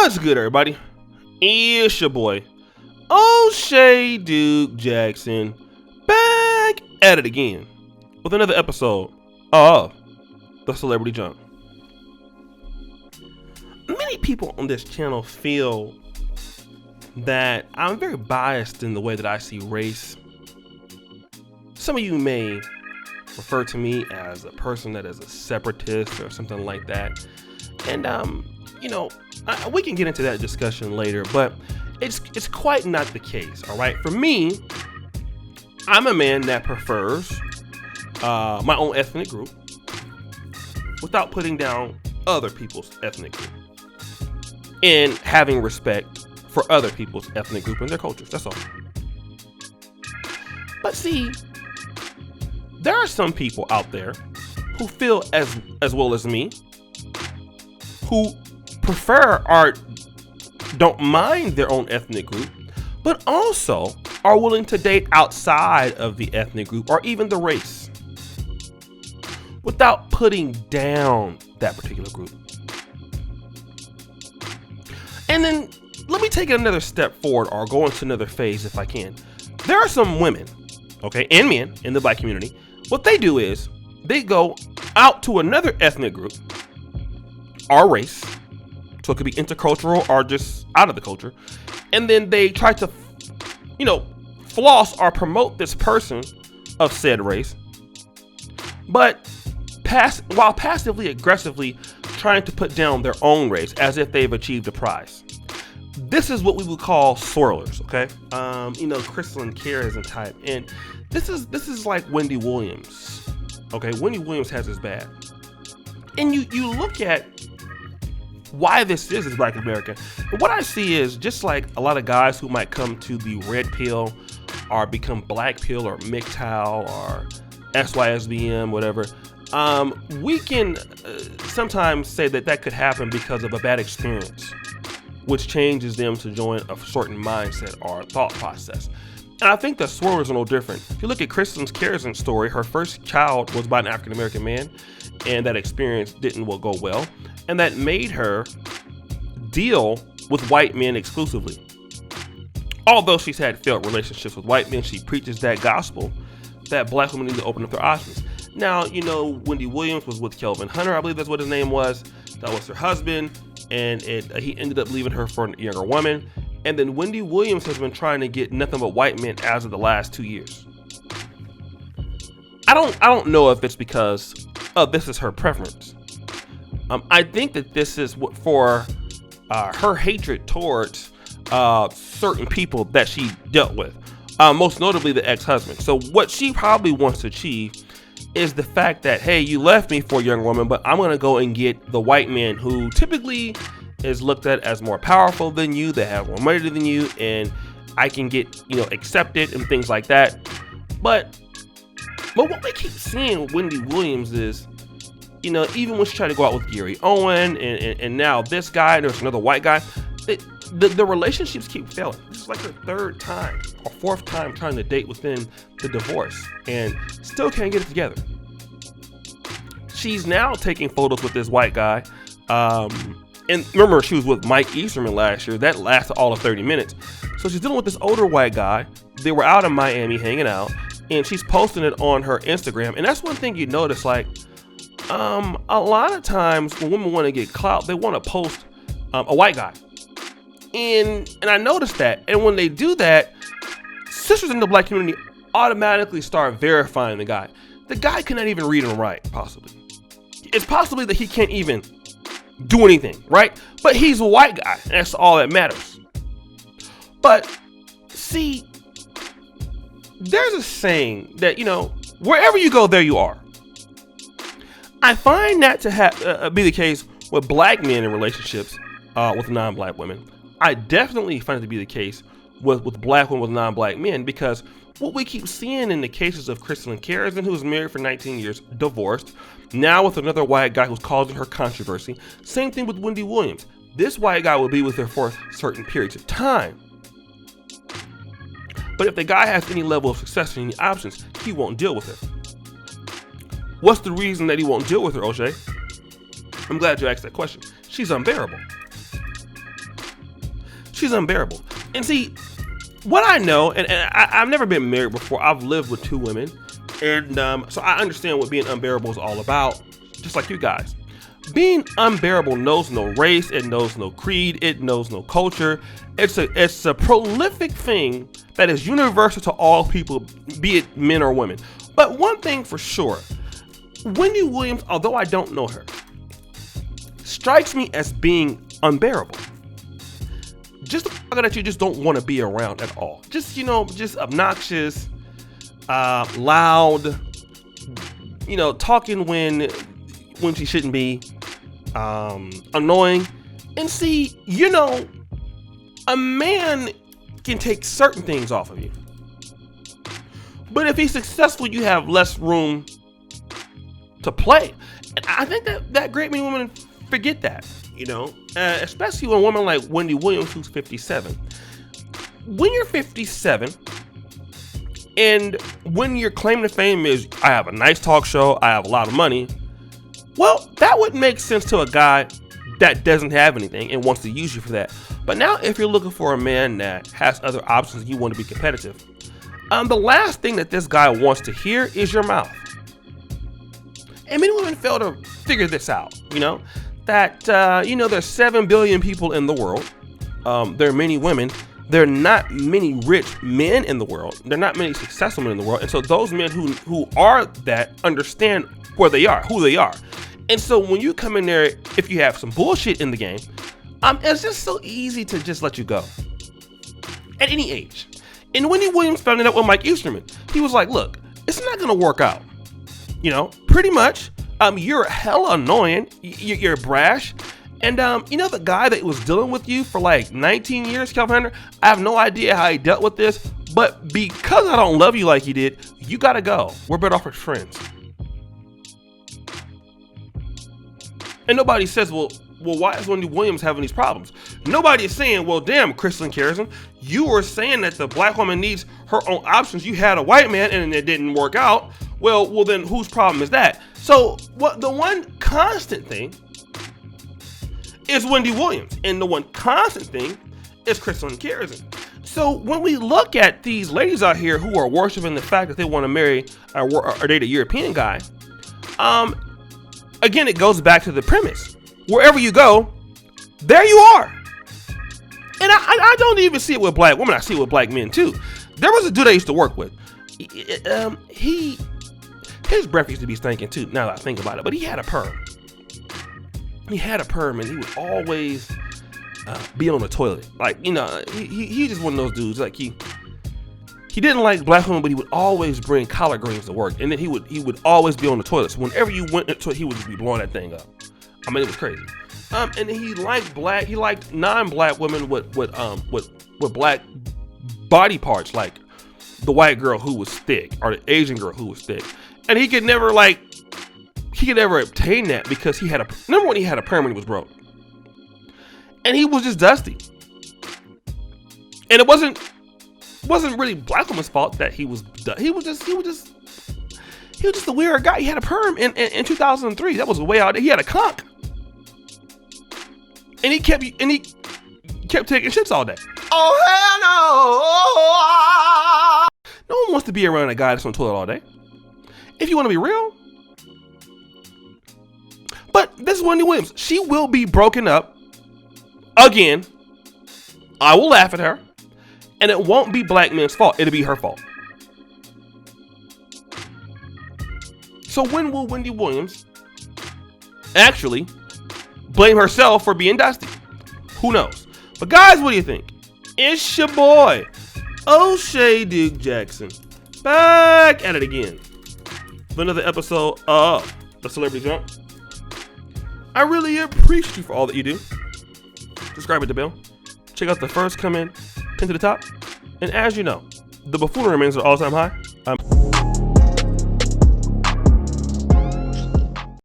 What's good, everybody? It's your boy, O'Shea Duke Jackson, back at it again with another episode of The Celebrity Junk. Many people on this channel feel that I'm very biased in the way that I see race. Some of you may refer to me as a person that is a separatist or something like that. And, we can get into that discussion later, but it's quite not the case, all right? For me, I'm a man that prefers my own ethnic group without putting down other people's ethnic group and having respect for other people's ethnic group and their cultures. That's all. But see, there are some people out there who feel as well as me, who prefer or don't mind their own ethnic group, but also are willing to date outside of the ethnic group or even the race without putting down that particular group. And then let me take it another step forward or go into another phase if I can. There are some women, okay, and men in the black community. What they do is they go out to another ethnic group or race, so it could be intercultural or just out of the culture, and then they try to, floss or promote this person of said race, but while passively aggressively trying to put down their own race as if they've achieved a prize. This is what we would call swirlers, okay? Christelyn, Karazin type, and this is like Wendy Williams, okay? Wendy Williams has this bad, and you look at why this is Black America. And what I see is just like a lot of guys who might come to the red pill or become black pill or MGTOW or SYSBM, whatever. We can sometimes say that could happen because of a bad experience, which changes them to join a certain mindset or thought process. And I think the swirlers are no different. If you look at Christelyn's Karazin story, her first child was by an African-American man, and that experience didn't go well. And that made her deal with white men exclusively. Although she's had failed relationships with white men, she preaches that gospel that black women need to open up their options. Now, Wendy Williams was with Kelvin Hunter, I believe that's what his name was. That was her husband, and he ended up leaving her for a younger woman. And then Wendy Williams has been trying to get nothing but white men as of the last 2 years. I don't know if it's because this is her preference. I think that this is for her hatred towards certain people that she dealt with, most notably the ex-husband. So what she probably wants to achieve is the fact that, hey, you left me for a young woman, but I'm going to go and get the white man who typically is looked at as more powerful than you, that have more money than you, and I can get, accepted and things like that. But what we keep seeing with Wendy Williams is, even when she tried to go out with Gary Owen and now this guy, and there's another white guy, the relationships keep failing. This is like her third time or fourth time trying to date within the divorce and still can't get it together. She's now taking photos with this white guy. And remember, she was with Mike Easterman last year. That lasted all of 30 minutes. So she's dealing with this older white guy. They were out in Miami hanging out, and she's posting it on her Instagram. And that's one thing you notice, like, a lot of times when women want to get clout, they want to post a white guy. And I noticed that. And when they do that, sisters in the black community automatically start verifying the guy. The guy cannot even read and write, possibly. It's possibly that he can't even do anything, right? But he's a white guy, and that's all that matters. But see, there's a saying that, wherever you go, there you are. I find that to be the case with black men in relationships with non-black women. I definitely find it to be the case with black women with non-black men, because what we keep seeing in the cases of Christelyn Karazin, who was married for 19 years, divorced, now with another white guy who's causing her controversy. Same thing with Wendy Williams. This white guy will be with her for certain periods of time. But if the guy has any level of success and any options, he won't deal with it. What's the reason that he won't deal with her, O'Shea? I'm glad you asked that question. She's unbearable. she's unbearable. And see, what I know, and I've never been married before. I've lived with 2 women, and so I understand what being unbearable is all about, just like you guys. Being unbearable knows no race, it knows no creed, it knows no culture. It's a prolific thing that is universal to all people, be it men or women. But one thing for sure, Wendy Williams, although I don't know her, strikes me as being unbearable. Just a fucker that you just don't want to be around at all. Just, just obnoxious, loud, talking when she shouldn't be, annoying. And see, a man can take certain things off of you, but if he's successful, you have less room to play. And I think that great many women forget that, especially when a woman like Wendy Williams, who's 57. When you're 57, and when your claim to fame is, I have a nice talk show, I have a lot of money, well, that would make sense to a guy that doesn't have anything and wants to use you for that. But now, if you're looking for a man that has other options and you want to be competitive, the last thing that this guy wants to hear is your mouth. And many women fail to figure this out, that, there's 7 billion people in the world. There are many women. There are not many rich men in the world. There are not many successful men in the world. And so those men who are that understand where they are, who they are. And so when you come in there, if you have some bullshit in the game, it's just so easy to just let you go at any age. And Wendy Williams found it out with Mike Easterman. He was like, look, it's not going to work out. Pretty much, you're hella annoying. You're brash. And, the guy that was dealing with you for like 19 years, Calvin Hunter, I have no idea how he dealt with this, but because I don't love you like he did, you got to go. We're better off as friends. And nobody says, well, why is Wendy Williams having these problems? Nobody is saying, well, damn, Christelyn Karazin, you were saying that the black woman needs her own options. You had a white man and it didn't work out. Well, then whose problem is that? So the one constant thing is Wendy Williams, and the one constant thing is Christelyn Karazin. So when we look at these ladies out here who are worshiping the fact that they want to marry or date a European guy, again, it goes back to the premise. Wherever you go, there you are. And I don't even see it with black women. I see it with black men too. There was a dude I used to work with. His breath used to be stinking too, now that I think about it. But he had a perm. And he would always be on the toilet. Like, he just one of those dudes. Like he didn't like black women, but he would always bring collard greens to work. And then he would always be on the toilet. So whenever you went into it, he would just be blowing that thing up. I mean, it was crazy. And he liked non-black women with black body parts, like the white girl who was thick or the Asian girl who was thick. And he could never obtain that because he had a perm when he was broke. And he was just dusty. And it wasn't really black woman's fault that he was just a weird guy. He had a perm in 2003. That was way out there. He had a conch. And he kept taking shits all day. Oh hell no! No one wants to be around a guy that's on the toilet all day. If you want to be real. But this is Wendy Williams. She will be broken up again. I will laugh at her. And it won't be black men's fault. It'll be her fault. So when will Wendy Williams actually blame herself for being dusty? Who knows? But guys, what do you think? It's your boy, O'Shea Duke Jackson, back at it again for another episode of The Celebrity Jump. I really appreciate you for all that you do. Subscribe at the bell. Check out the first comment, pin to the top. And as you know, the buffoonery remains at all-time high.